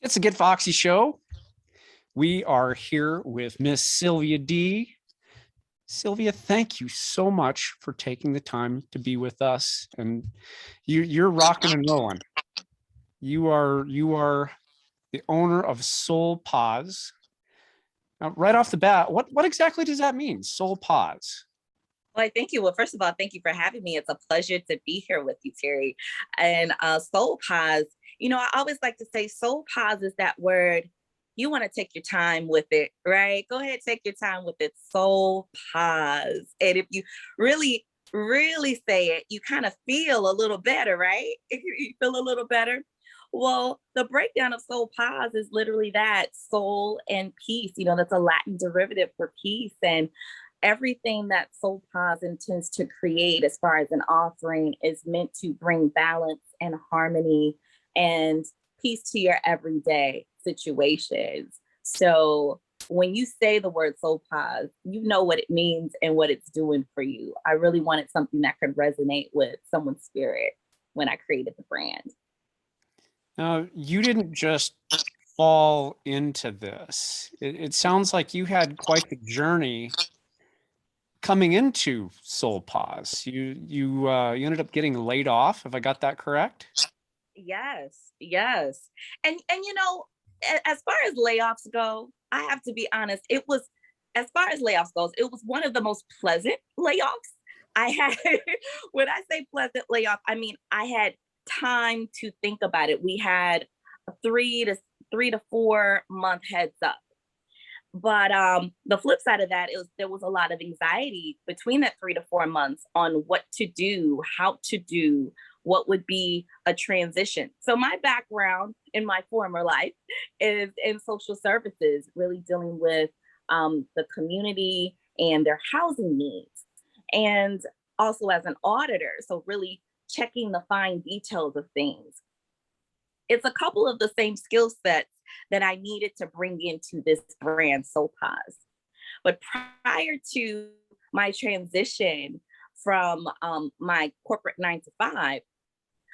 It's the Get Foxy show. We are here with Miss Sylvia D. Sylvia, thank you so much for taking the time to be with us. And you're rocking and rolling. You are the owner of SoulPäz. Now, right off the bat, what exactly does that mean? SoulPäz. Well, thank you. Well, first of all, thank you for having me. It's a pleasure to be here with you, Terry. And SoulPäz, I always like to say SoulPäz is that word. You want to take your time with it, right? Go ahead, take your time with it. SoulPäz. And if you really, really say it, you kind of feel a little better, right? You feel a little better. Well, the breakdown of SoulPäz is literally that soul and peace. That's a Latin derivative for peace. And everything that SoulPäz intends to create as far as an offering is meant to bring balance and harmony and peace to your everyday situations. So when you say the word SoulPäz, you know what it means and what it's doing for you. I really wanted something that could resonate with someone's spirit when I created the brand. Now, you didn't just fall into this. It sounds like you had quite the journey coming into SoulPäz. You ended up getting laid off. Have I got that correct? Yes. And as far as layoffs go, I have to be honest, as far as layoffs goes, it was one of the most pleasant layoffs I had. When I say pleasant layoff, I mean I had time to think about it. We had a 3 to 4 month heads up. But the flip side of that is there was a lot of anxiety between that 3 to 4 months on what to do, how to do, what would be a transition. So my background in my former life is in social services, really dealing with the community and their housing needs. And also as an auditor, so really checking the fine details of things. It's a couple of the same skill sets that I needed to bring into this brand, SoulPäz. But prior to my transition from my corporate 9 to 5,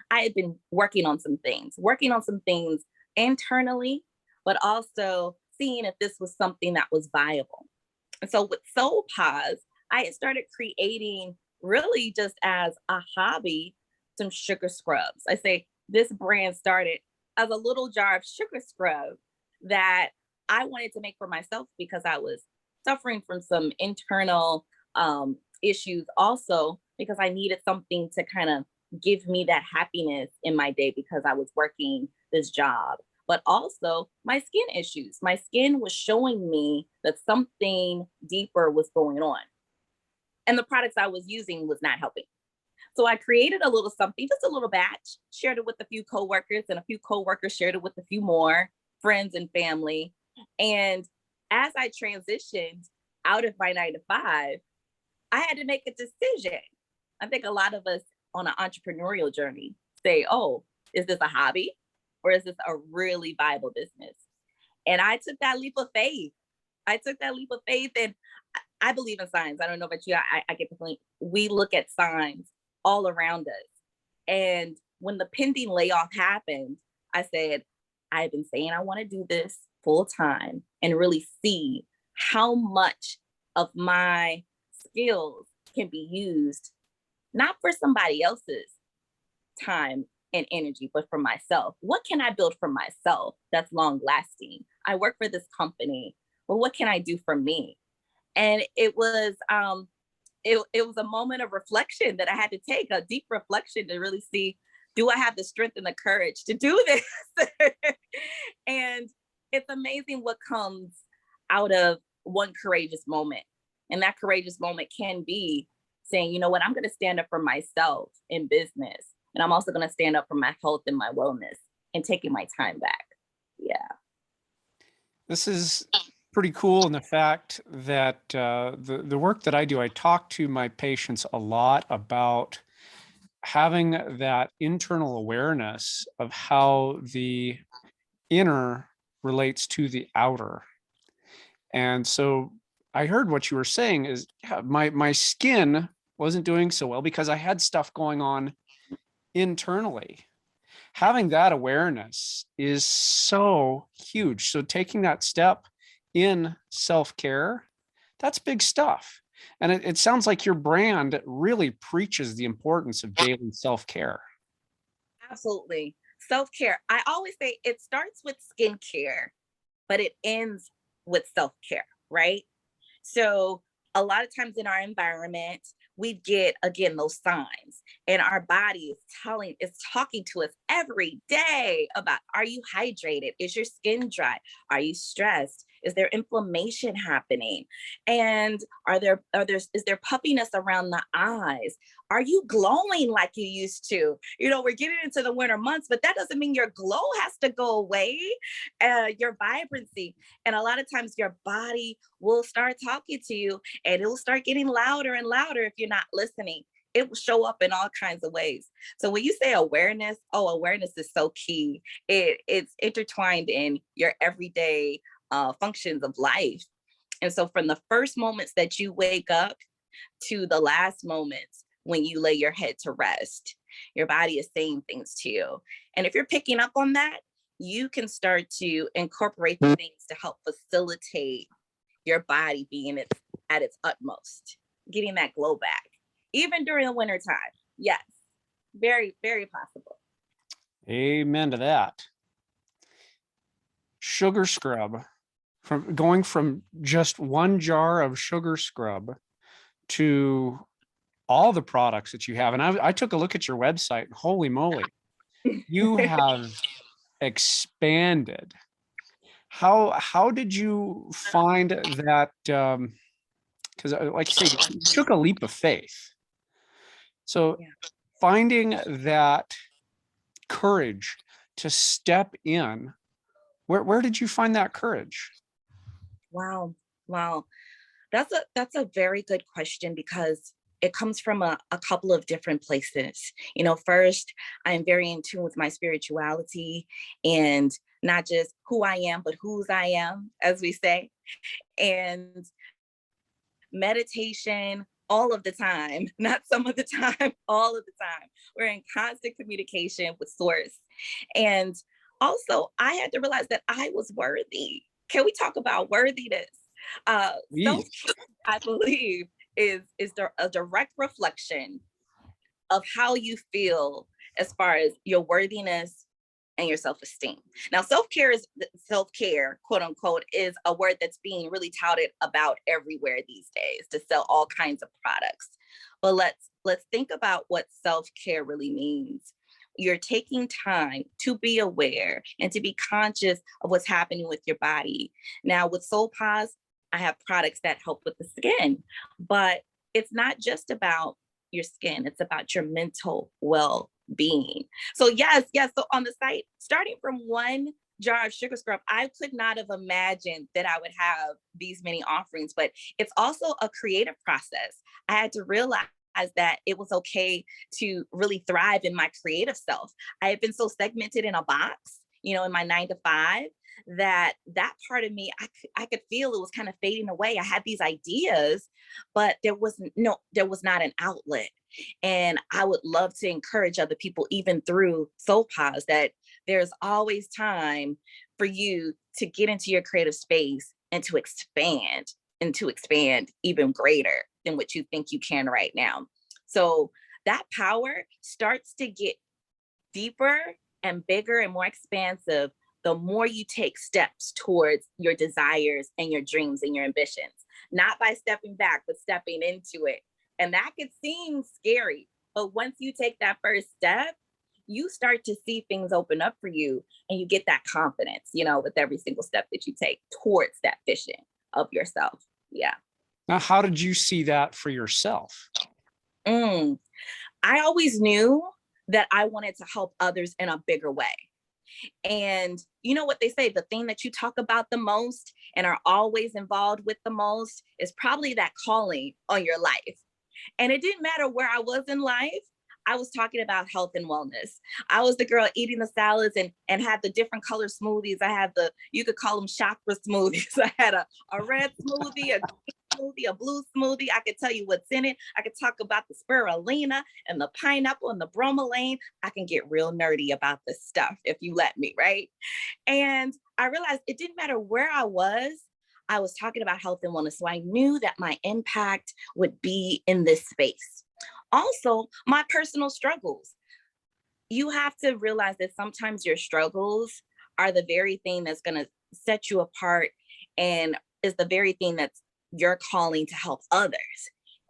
I had been working on some things internally, but also seeing if this was something that was viable. And so with SoulPäz, I had started creating really just as a hobby, some sugar scrubs. I say this brand started as a little jar of sugar scrub that I wanted to make for myself because I was suffering from some internal issues also because I needed something to kind of give me that happiness in my day because I was working this job. But also my skin issues. My skin was showing me that something deeper was going on. And the products I was using was not helping. So I created a little something, just a little batch, shared it with a few coworkers, and a few coworkers shared it with a few more friends and family. And as I transitioned out of my 9 to 5, I had to make a decision. I think a lot of us on an entrepreneurial journey say, oh, is this a hobby or is this a really viable business? And I took that leap of faith. And I believe in signs. I don't know about you. I get the feeling we look at signs all around us. And when the pending layoff happened, I said, I've been saying I want to do this full time and really see how much of my skills can be used, not for somebody else's time and energy, but for myself. What can I build for myself that's long lasting? I work for this company, but what can I do for me? And it was a moment of reflection that I had to take, a deep reflection to really see, do I have the strength and the courage to do this? And it's amazing what comes out of one courageous moment. And that courageous moment can be saying, you know what, I'm going to stand up for myself in business. And I'm also going to stand up for my health and my wellness and taking my time back. Yeah. This is pretty cool in the fact that the work that I do, I talk to my patients a lot about having that internal awareness of how the inner relates to the outer. And so I heard what you were saying is, yeah, my skin wasn't doing so well because I had stuff going on internally. having that awareness is so huge. So taking that step in self-care, that's big stuff. And it sounds like your brand really preaches the importance of daily self-care. Absolutely. Self-care. I always say it starts with skincare, but it ends with self-care, right? So a lot of times in our environment, we get again those signs, and our body is talking to us every day about, are you hydrated? Is your skin dry? Are you stressed? Is there inflammation happening? And is there puffiness around the eyes? Are you glowing like you used to? You know, we're getting into the winter months, but that doesn't mean your glow has to go away, your vibrancy. And a lot of times your body will start talking to you, and it will start getting louder and louder if you're not listening. It will show up in all kinds of ways. So when you say awareness, awareness is so key. It's intertwined in your everyday functions of life. And so from the first moments that you wake up to the last moments when you lay your head to rest, your body is saying things to you. And if you're picking up on that, you can start to incorporate the things to help facilitate your body being at its utmost, getting that glow back, even during the winter time. Yes, very, very possible. Amen to that. Sugar scrub, from going from just one jar of sugar scrub to all the products that you have. And I took a look at your website, and holy moly, you have expanded. How did you find that? Because like you say, you took a leap of faith. So Yeah. finding that courage to step in, where did you find that courage? Wow. Wow. That's a very good question, because it comes from a couple of different places. You know, first, I am very in tune with my spirituality, and not just who I am, but whose I am, as we say. And meditation all of the time, not some of the time, all of the time. We're in constant communication with source. And also, I had to realize that I was worthy. Can we talk about worthiness? Self, Please. I believe, is a direct reflection of how you feel as far as your worthiness and your self-esteem. Now, self-care, quote unquote, is a word that's being really touted about everywhere these days to sell all kinds of products. But let's think about what self-care really means. You're taking time to be aware and to be conscious of what's happening with your body. Now, with SoulPäz, I have products that help with the skin, but it's not just about your skin, it's about your mental well-being. So yes, so on the site, starting from one jar of sugar scrub, I could not have imagined that I would have these many offerings, but it's also a creative process. I had to realize that it was okay to really thrive in my creative self. I had been so segmented in a box, you know, in my 9 to 5, that part of me, I could feel it was kind of fading away. I had these ideas, but there was not an outlet. And I would love to encourage other people, even through SoulPäz, that there's always time for you to get into your creative space and to expand even greater than what you think you can right now. So that power starts to get deeper and bigger and more expansive the more you take steps towards your desires and your dreams and your ambitions, not by stepping back, but stepping into it. And that could seem scary, but once you take that first step, you start to see things open up for you, and you get that confidence, you know, with every single step that you take towards that vision of yourself. Yeah. Now, how did you see that for yourself? I always knew that I wanted to help others in a bigger way. And you know what they say, the thing that you talk about the most and are always involved with the most is probably that calling on your life. And it didn't matter where I was in life. I was talking about health and wellness. I was the girl eating the salads and had the different color smoothies. I had you could call them chakra smoothies. I had a red smoothie, a smoothie, a blue smoothie. I could tell you what's in it. I could talk about the spirulina and the pineapple and the bromelain. I can get real nerdy about this stuff if you let me, right? And I realized it didn't matter where I was talking about health and wellness. So I knew that my impact would be in this space. Also, my personal struggles. You have to realize that sometimes your struggles are the very thing that's going to set you apart and is the very thing that's your calling to help others.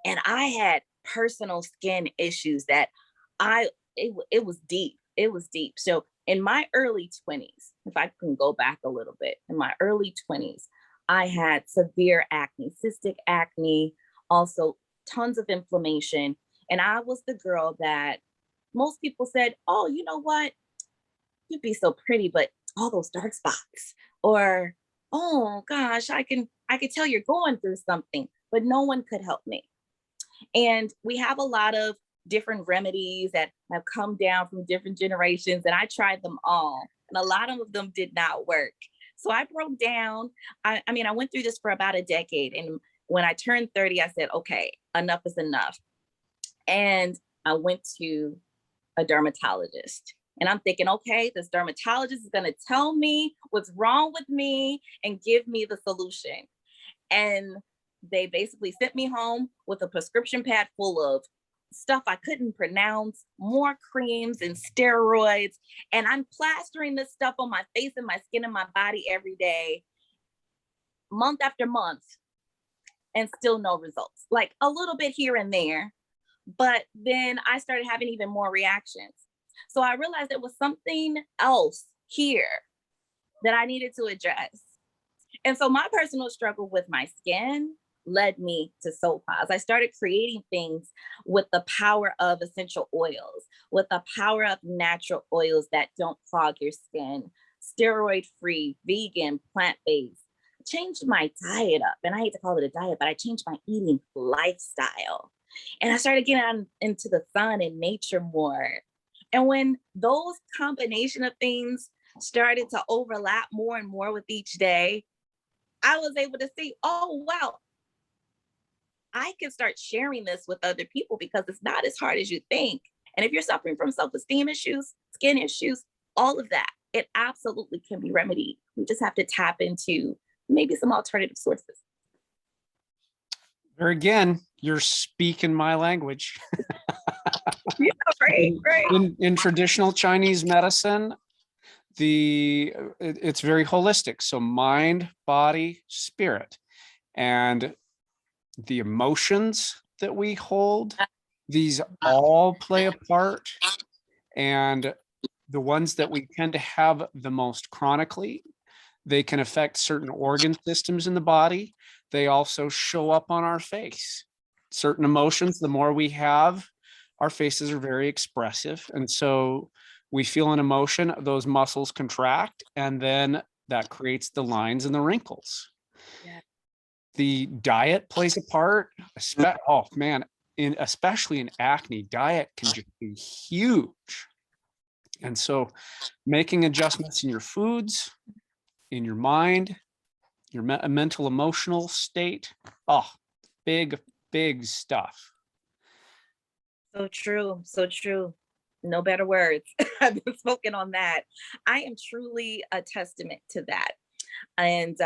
And I had personal skin issues that it was deep. It was deep. So in my early 20s, if I can go back a little bit, in my early 20s, I had severe acne, cystic acne, also tons of inflammation. And I was the girl that most people said, oh, you know what? You'd be so pretty, but all those dark spots. Or, oh gosh, I can tell you're going through something, but no one could help me. And we have a lot of different remedies that have come down from different generations, and I tried them all, and a lot of them did not work. So I broke down. I mean, I went through this for about a decade, and when I turned 30, I said, okay, enough is enough. And I went to a dermatologist. And I'm thinking, okay, this dermatologist is going to tell me what's wrong with me and give me the solution. And they basically sent me home with a prescription pad full of stuff I couldn't pronounce, more creams and steroids. And I'm plastering this stuff on my face and my skin and my body every day, month after month, and still no results. Like a little bit here and there. But then I started having even more reactions. So I realized there was something else here that I needed to address. And so my personal struggle with my skin led me to SoulPäz. I started creating things with the power of essential oils, with the power of natural oils that don't clog your skin, steroid-free, vegan, plant-based. Changed my diet up. And I hate to call it a diet, but I changed my eating lifestyle. And I started getting out into the sun and nature more. And when those combination of things started to overlap more and more with each day, I was able to see, oh, wow, I can start sharing this with other people because it's not as hard as you think. And if you're suffering from self-esteem issues, skin issues, all of that, it absolutely can be remedied. We just have to tap into maybe some alternative sources. There again, you're speaking my language. Yeah, right, right. In traditional Chinese medicine, it's very holistic. So mind, body, spirit, and the emotions that we hold, these all play a part. And the ones that we tend to have the most chronically, they can affect certain organ systems in the body. They also show up on our face. Certain emotions, the more we have, our faces are very expressive. And so we feel an emotion, those muscles contract, and then that creates the lines and the wrinkles. Yeah. The diet plays a part. Oh man, especially in acne, diet can just be huge. And so making adjustments in your foods, in your mind, your mental, emotional state. Oh, big stuff. So true. So true. No better words. I've been spoken on that. I am truly a testament to that. And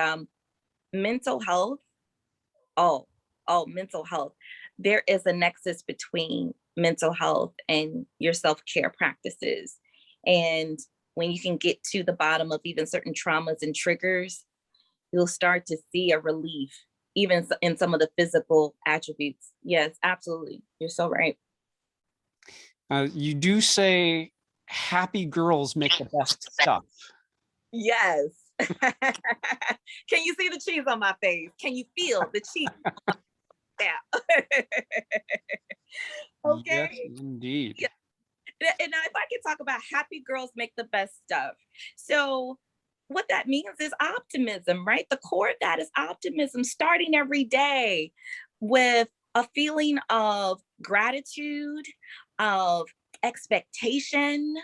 mental health, oh, mental health. There is a nexus between mental health and your self-care practices. And when you can get to the bottom of even certain traumas and triggers, you'll start to see a relief, even in some of the physical attributes. Yes, absolutely. You're so right. You do say happy girls make the best stuff. Yes. Can you see the cheese on my face? Can you feel the cheese? Yeah. Okay. Yes, indeed. Yeah. And now if I can talk about happy girls make the best stuff. So what that means is optimism, right? The core of that is optimism, starting every day with a feeling of gratitude, of expectation,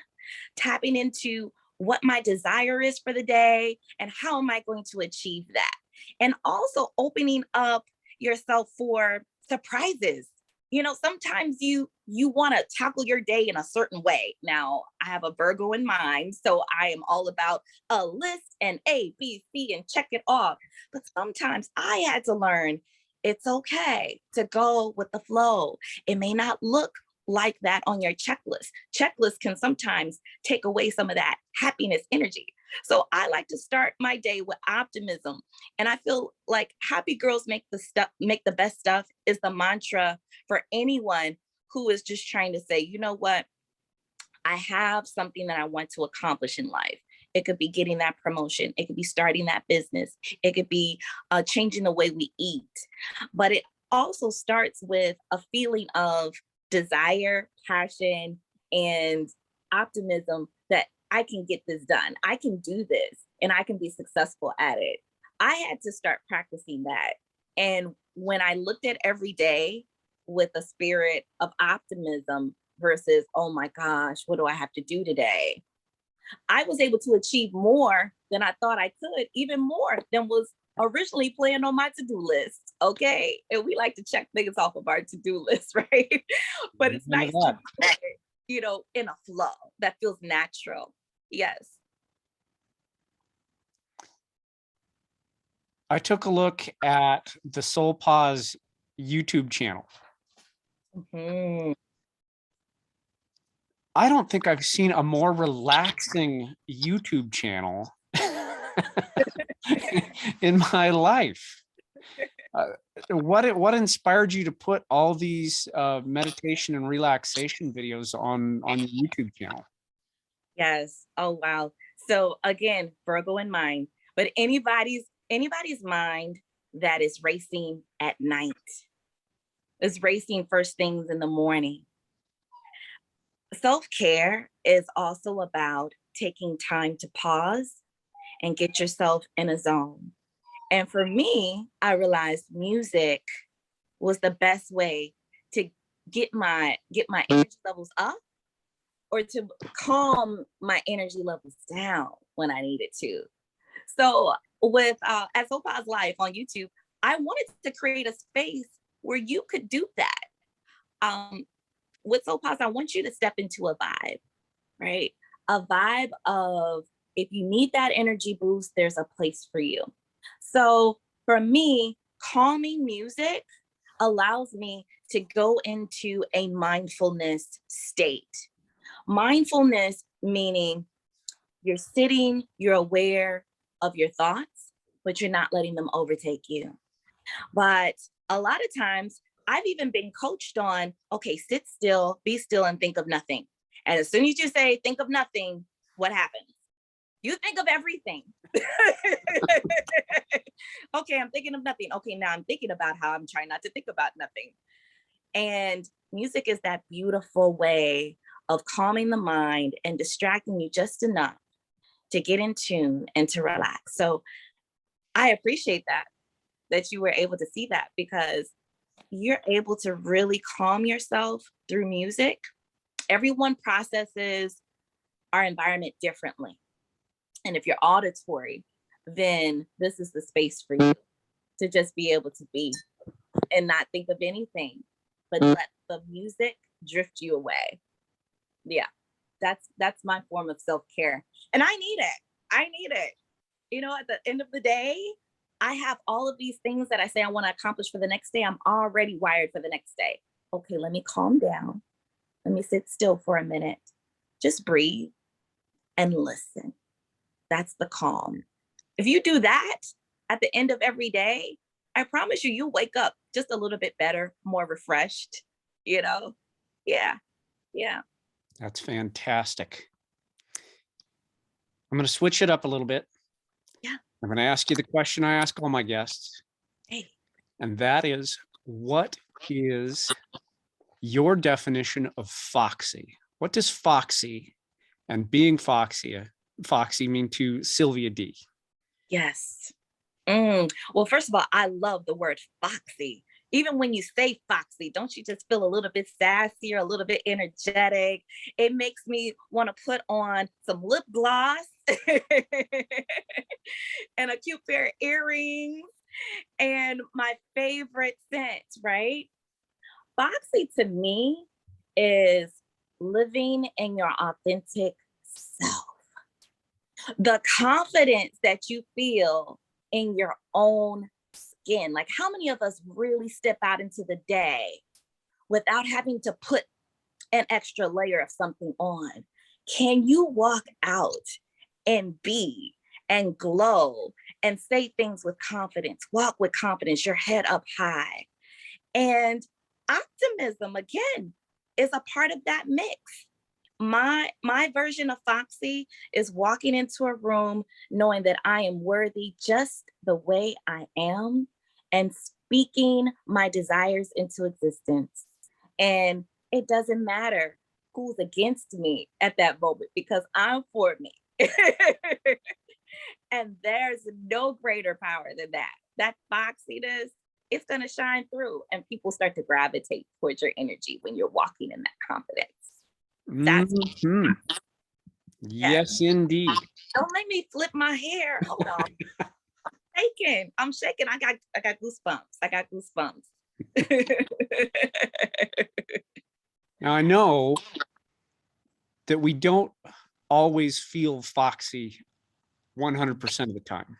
tapping into what my desire is for the day and how am I going to achieve that? And also opening up yourself for surprises. You know, sometimes you want to tackle your day in a certain way. Now, I have a Virgo in mind, so I am all about a list and A, B, C, and check it off. But sometimes I had to learn it's okay to go with the flow. It may not look like that on your checklist. Checklist can sometimes take away some of that happiness energy. So I like to start my day with optimism. And I feel like happy girls make the best stuff is the mantra for anyone who is just trying to say, you know what? I have something that I want to accomplish in life. It could be getting that promotion. It could be starting that business. It could be changing the way we eat. But it also starts with a feeling of desire, passion, and optimism that I can get this done. I can do this and I can be successful at it. I had to start practicing that. And when I looked at every day with a spirit of optimism versus, oh my gosh, what do I have to do today? I was able to achieve more than I thought I could, even more than was originally planned on my to-do list. Okay. And we like to check things off of our to-do list, right? But it's nice to do it, you know, in a flow that feels natural. Yes. I took a look at the SoulPäz YouTube channel. Mhm. I don't think I've seen a more relaxing YouTube channel in my life. What inspired you to put all these meditation and relaxation videos on your YouTube channel? Yes. Oh, wow. So again, Virgo in mind, but anybody's mind that is racing at night, is racing first things in the morning. Self-care is also about taking time to pause and get yourself in a zone. And for me, I realized music was the best way to get my energy levels up or to calm my energy levels down when I needed to. So with at SoulPäz Life on YouTube, I wanted to create a space where you could do that. With SoulPäz, I want you to step into a vibe, right? A vibe of if you need that energy boost, there's a place for you. So for me, calming music allows me to go into a mindfulness state. Mindfulness meaning you're sitting, you're aware of your thoughts, but you're not letting them overtake you. But a lot of times, I've even been coached on, okay, sit still, be still, and think of nothing. And as soon as you say, think of nothing, what happens? You think of everything. Okay, I'm thinking of nothing. Okay, now I'm thinking about how I'm trying not to think about nothing. And music is that beautiful way of calming the mind and distracting you just enough to get in tune and to relax. So I appreciate that you were able to see that because you're able to really calm yourself through music. Everyone processes our environment differently. And if you're auditory, then this is the space for you to just be able to be and not think of anything, but let the music drift you away. Yeah, that's my form of self-care. And I need it. I need it. You know, at the end of the day, I have all of these things that I say I want to accomplish for the next day. I'm already wired for the next day. Okay, let me calm down. Let me sit still for a minute. Just breathe and listen. That's the calm. If you do that at the end of every day, I promise you, you'll wake up just a little bit better, more refreshed, you know? Yeah, yeah. That's fantastic. I'm going to switch it up a little bit. Yeah. I'm going to ask you the question I ask all my guests. Hey. And that is, what is your definition of Foxy? What does Foxy and being Foxy mean to Sylvia D? Yes. Well, first of all, I love the word foxy. Even when you say foxy, don't you just feel a little bit sassy or a little bit energetic? It makes me want to put on some lip gloss and a cute pair of earrings And my favorite scent, right? Foxy to me is living in your authentic self. The confidence that you feel in your own skin. Like, how many of us really step out into the day without having to put an extra layer of something on? Can you walk out and be and glow and say things with confidence, walk with confidence, your head up high? And optimism, again, is a part of that mix. My version of Foxy is walking into a room knowing that I am worthy just the way I am and speaking my desires into existence. And it doesn't matter who's against me at that moment because I'm for me. And there's no greater power than that. That foxiness, it's going to shine through, and people start to gravitate towards your energy when you're walking in that confidence. That's Mhm. yeah. Yes, indeed. Don't make me flip my hair. Hold on. I'm shaking. I got goosebumps. I got goosebumps. Now I know that we don't always feel foxy 100% of the time.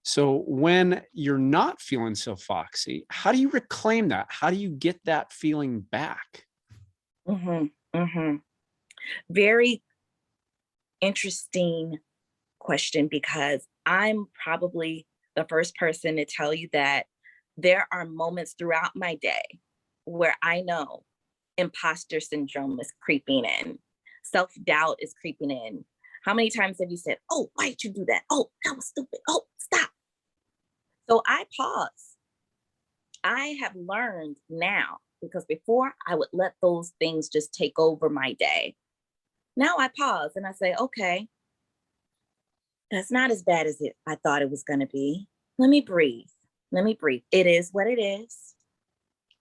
So when you're not feeling so foxy, how do you reclaim that? How do you get that feeling back? Very interesting question, because I'm probably the first person to tell you that there are moments throughout my day where I know imposter syndrome is creeping in, self-doubt is creeping in. How many times have you said, oh, why did you do that? Oh, that was stupid. Oh, stop. So I pause. I have learned now, because before I would let those things just take over my day. Now I pause and I say, okay, that's not as bad as I thought it was going to be. Let me breathe. Let me breathe. It is what it is.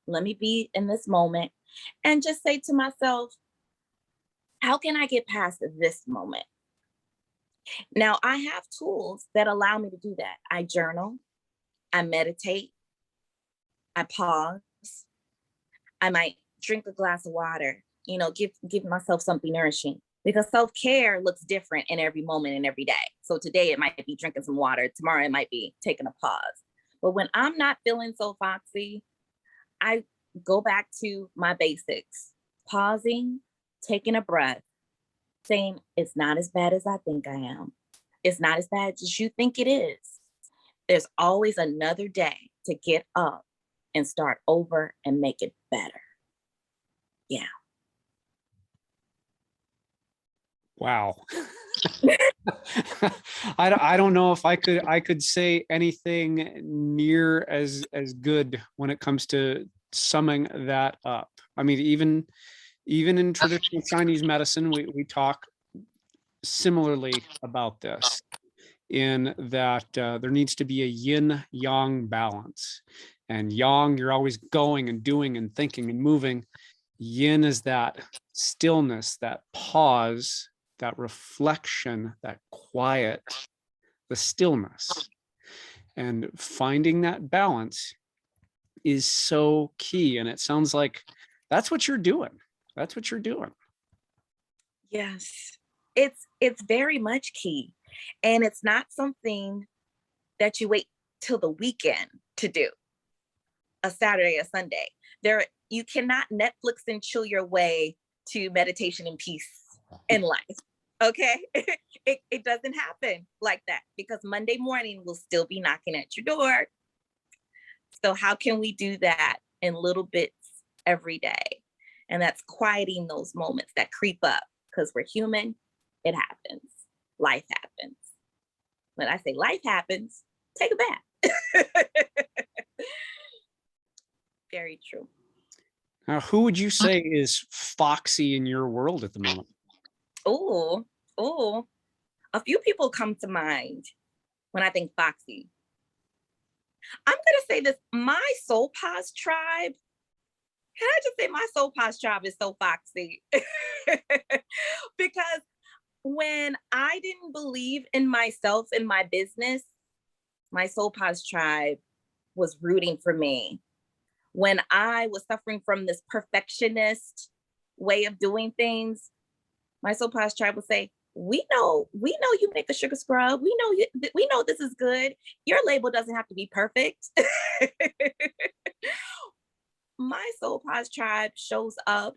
Let me be in this moment and just say to myself, how can I get past this moment? Now, I have tools that allow me to do that. I journal, I meditate, I pause, I might drink a glass of water, give myself something nourishing, because self-care looks different in every moment and every day. So today it might be drinking some water. Tomorrow it might be taking a pause. But when I'm not feeling so foxy, I go back to my basics, pausing, taking a breath, saying, it's not as bad as I think I am. It's not as bad as you think it is. There's always another day to get up and start over and make it better. Yeah. Wow. I don't know if I could say anything near as good when it comes to summing that up. I mean, even in traditional Chinese medicine, we talk similarly about this, in that there needs to be a yin yang balance. And yang, you're always going and doing and thinking and moving. Yin is that stillness, that pause, that reflection, that quiet, the stillness. And finding that balance is so key. And it sounds like that's what you're doing. That's what you're doing. Yes. It's very much key. And it's not something that you wait till the weekend to do, a Saturday or Sunday. You cannot Netflix and chill your way to meditation and peace in life. Okay. It doesn't happen like that, because Monday morning will still be knocking at your door. So how can we do that in little bits every day? And that's quieting those moments that creep up, because we're human. It happens. Life happens. When I say life happens, take a bath. Very true. Now, who would you say is foxy in your world at the moment? Oh, a few people come to mind when I think foxy. I'm going to say this, my SoulPäz tribe. Can I just say my SoulPäz tribe is so foxy? Because when I didn't believe in myself and my business, My SoulPäz tribe was rooting for me. When I was suffering from this perfectionist way of doing things, my SoulPäz tribe would say, we know you make a sugar scrub. We know this is good. Your label doesn't have to be perfect. My SoulPäz tribe shows up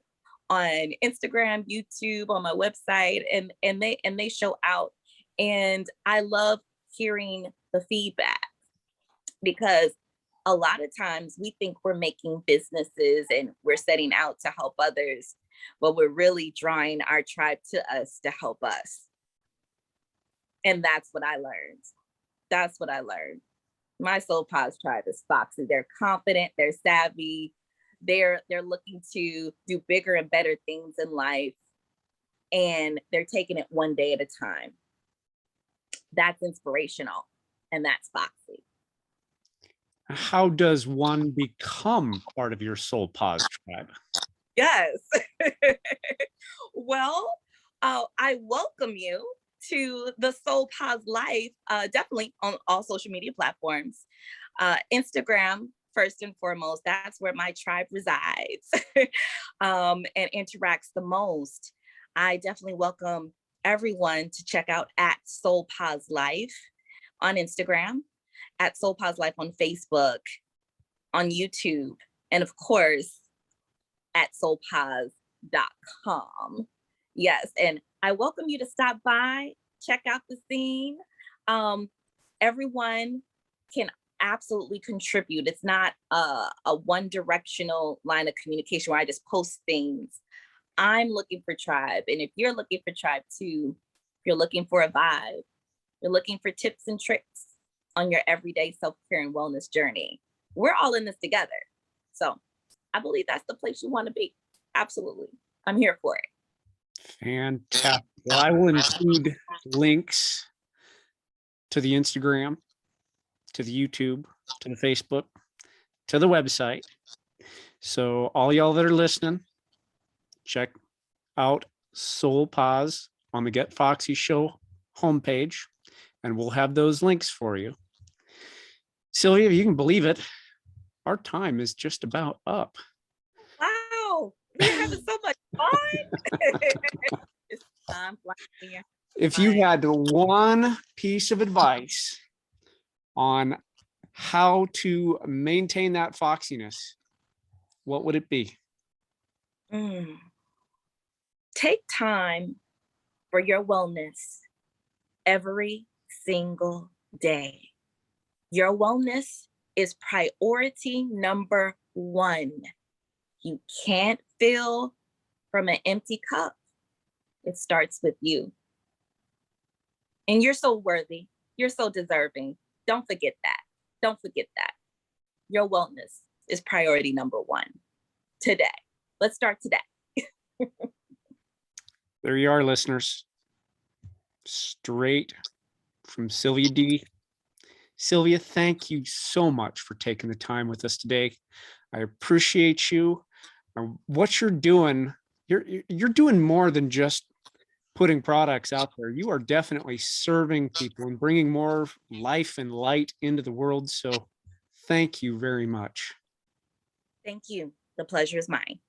on Instagram, YouTube, on my website, and they show out. And I love hearing the feedback, because a lot of times we think we're making businesses and we're setting out to help others, but we're really drawing our tribe to us to help us. And that's what I learned. That's what I learned. My SoulPäz tribe is Foxy. They're confident, they're savvy, they're looking to do bigger and better things in life, and they're taking it one day at a time. That's inspirational, and that's Foxy. How does one become part of your SoulPäz tribe? Yes. Well, I welcome you to the SoulPäz life, definitely on all social media platforms. Instagram, first and foremost, that's where my tribe resides and interacts the most. I definitely welcome everyone to check out at SoulPäz Life on Instagram, at SoulPäz Life on Facebook, on YouTube, and of course, at soulpaz.com. Yes, and I welcome you to stop by, check out the scene. Everyone can absolutely contribute. It's not a one-directional line of communication where I just post things. I'm looking for tribe, and if you're looking for tribe too, if you're looking for a vibe, you're looking for tips and tricks on your everyday self-care and wellness journey, we're all in this together. So I believe that's the place you want to be. Absolutely. I'm here for it. Fantastic. Well, I will include links to the Instagram, to the YouTube, to the Facebook, to the website. So all y'all that are listening, check out SoulPäz on the Get Foxy Show homepage, and we'll have those links for you. Sylvia, if you can believe it, our time is just about up. Wow, we're having so much fun. It's time flying here. If you had one piece of advice on how to maintain that foxiness, what would it be? Take time for your wellness every single day. Your wellness is priority number one. You can't fill from an empty cup. It starts with you. And you're so worthy. You're so deserving. Don't forget that. Don't forget that. Your wellness is priority number one today. Let's start today. There you are, listeners. Straight from Sylvia D. Sylvia, thank you so much for taking the time with us today. I appreciate you. What you're doing, you're doing more than just putting products out there. You are definitely serving people and bringing more life and light into the world. So thank you very much. Thank you. The pleasure is mine.